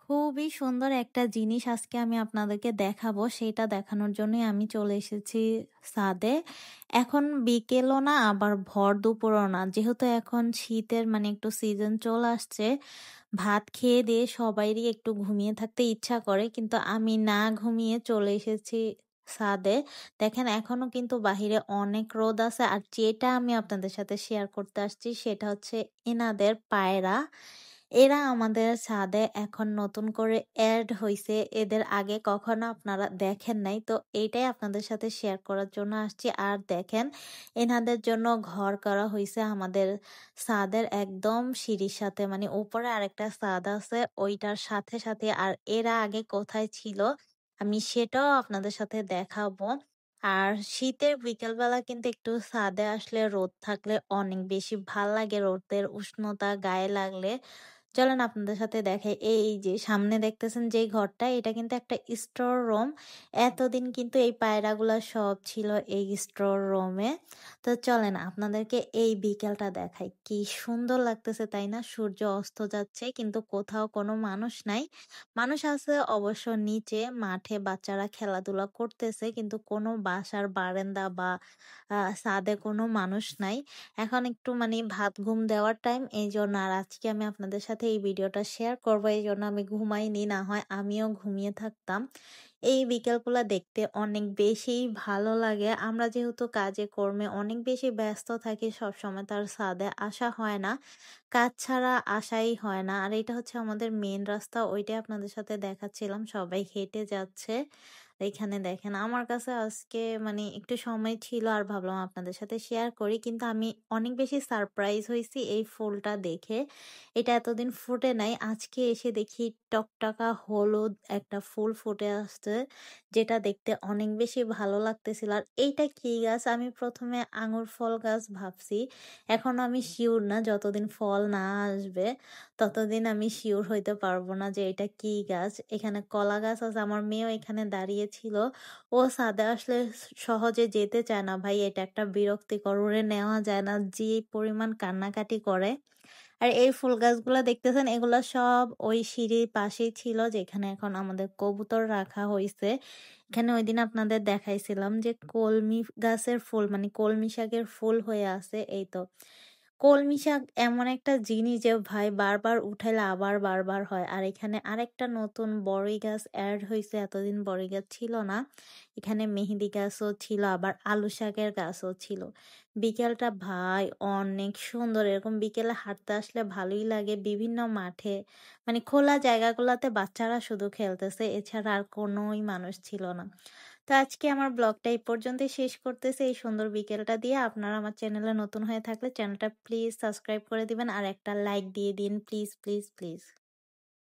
খুবই সুন্দর একটা জিনিস আজকে আমি আপনাদেরকে দেখাবো। সেটা দেখানোর জন্যই আমি চলে এসেছি ছাদে। এখন বিকেলও না আবার ভর দুপুরও না। যেহেতু এখন শীতের একটু সিজন চলে আসছে। ভাত খেয়ে দিয়ে সবাইরই একটু ঘুমিয়ে থাকতে ইচ্ছা করে। কিন্তু আমি না ঘুমিয়ে চলে এসেছি ছাদে। দেখেন এখনো কিন্তু বাহিরে অনেক রোদ আছে। আর যেটা আমি আপনাদের সাথে শেয়ার করতে আসছি সেটা হচ্ছে এনাদের পায়রা। এরা আমাদের ছাদে এখন নতুন করে এড হইছে। এদের আগে কখনো আপনারা দেখেন নাই। তো এইটাই আপনাদের সাথে শেয়ার করার জন্য আসছি। আর দেখেন এনাদের জন্য ঘর করা হইছে আমাদের ছাদের একদম সিঁড়ির সাথে, উপরে আরেকটা ছাদ আছে ওইটার সাথে সাথে। আর এরা আগে কোথায় ছিল আমি সেটাও আপনাদের সাথে দেখাবো। আর শীতের বিকেলবেলা কিন্তু একটু ছাদে আসলে রোদ থাকলে অনেক বেশি ভাল লাগে, রোদের উষ্ণতা গায়ে লাগলে। চলেন আপনাদের সাথে দেখাই। এই যে সামনে দেখতেছেন যে ঘরটা, এটা কিন্তু একটা স্টোর রুম। এতদিন কিন্তু এই পায়রাগুলা সব ছিল এই স্টোর রুমে। তো চলেন আপনাদেরকে এই বিকেলটা দেখাই, কি সুন্দর লাগতেছে তাই না? সূর্য অস্ত যাচ্ছে কিন্তু কোথাও কোনো মানুষ নাই। মানুষ আছে অবশ্য নিচে মাঠে, বাচ্চারা খেলাধুলা করতেছে, কিন্তু কোনো বাসার বারান্দা বা ছাদে কোনো মানুষ নাই। এখন একটু ভাত ঘুম দেওয়ার টাইম, এই জন্য। আর আজকে আমি আপনাদের সাথে এই ভিডিওটা শেয়ার করবো, এই জন্য আমি ঘুমাইনি, না হয় আমিও ঘুমিয়ে থাকতাম। এই বিকেলগুলা দেখতে অনেক বেশি ভালো লাগে। আমরা যেহেতু কাজে কর্মে অনেক বেশি ব্যস্ত থাকি, সব সময় তার ছাদে আসা হয় না, কাজ ছাড়া আসাই হয় না। আর এটা হচ্ছে আমাদের মেন রাস্তা, ওইটাই আপনাদের সাথে দেখাচ্ছিলাম, সবাই হেঁটে যাচ্ছে। এখানে দেখেন আমার কাছে আজকে একটু সময় ছিল আর ভাবলাম আপনাদের সাথে শেয়ার করি। কিন্তু আমি অনেক বেশি সারপ্রাইজ হয়েছি এই ফুলটা দেখে। এটা এতদিন ফুটে নাই, আজকে এসে দেখি টকটকা হলুদ একটা ফুল ফুটে আসছে, যেটা দেখতে অনেক বেশি ভালো লাগতেছিল। আর এইটা কি গাছ, আমি প্রথমে আঙুর ফল গাছ ভাবছি। এখন আমি শিওর না, যতদিন ফল না আসবে ততদিন আমি শিওর হইতে পারবো না যে এটা কি গাছ। এখানে কলা গাছ আছে, আমার মেয়েও এখানে দাঁড়িয়ে ছিল। ও ছাদে আসলে সহজে যেতে চায় না ভাই, এটা একটা বিরক্তিকর, ওরে নেওয়া যায় না, যে পরিমাণ কান্নাকাটি করে। আর এই ফুল গাছগুলা দেখতেছেন, এগুলা সব ওই সিঁড়ির পাশেই ছিল, যেখানে এখন আমাদের কবুতর রাখা হয়েছে। এখানে ওইদিন আপনাদের দেখাইছিলাম যে কলমি গাছের ফুল, কলমি শাকের ফুল হয়ে আছে। এই তো কলমি শাক এমন একটা জিনিস যে ভাই বারবার উঠাইলে আবার বারবার হয়। আর এখানে আরেকটা নতুন বড়ই গাছ অ্যাড হয়েছে, এতদিন বড়ই গাছ ছিল না। এখানে মেহেদি গাছও ছিল, আবার আলু শাকের গাছও ছিল। বিকেলটা ভাই অনেক সুন্দর, এরকম বিকেলে হাঁটতে আসলে ভালোই লাগে। বিভিন্ন মাঠে খোলা জায়গাগুলোতে বাচ্চারা শুধু খেলতেছে, এছাড়া আর কোনোই মানুষ ছিল না। তো আজকে আমার ব্লগটা এই পর্যন্তই শেষ করতেছি, এই সুন্দর বিকেলটা দিয়ে। আপনারা আমার চ্যানেলে নতুন হয়ে থাকলে চ্যানেলটা প্লিজ সাবস্ক্রাইব করে দিবেন আর একটা লাইক দিয়ে দিন, প্লিজ প্লিজ প্লিজ।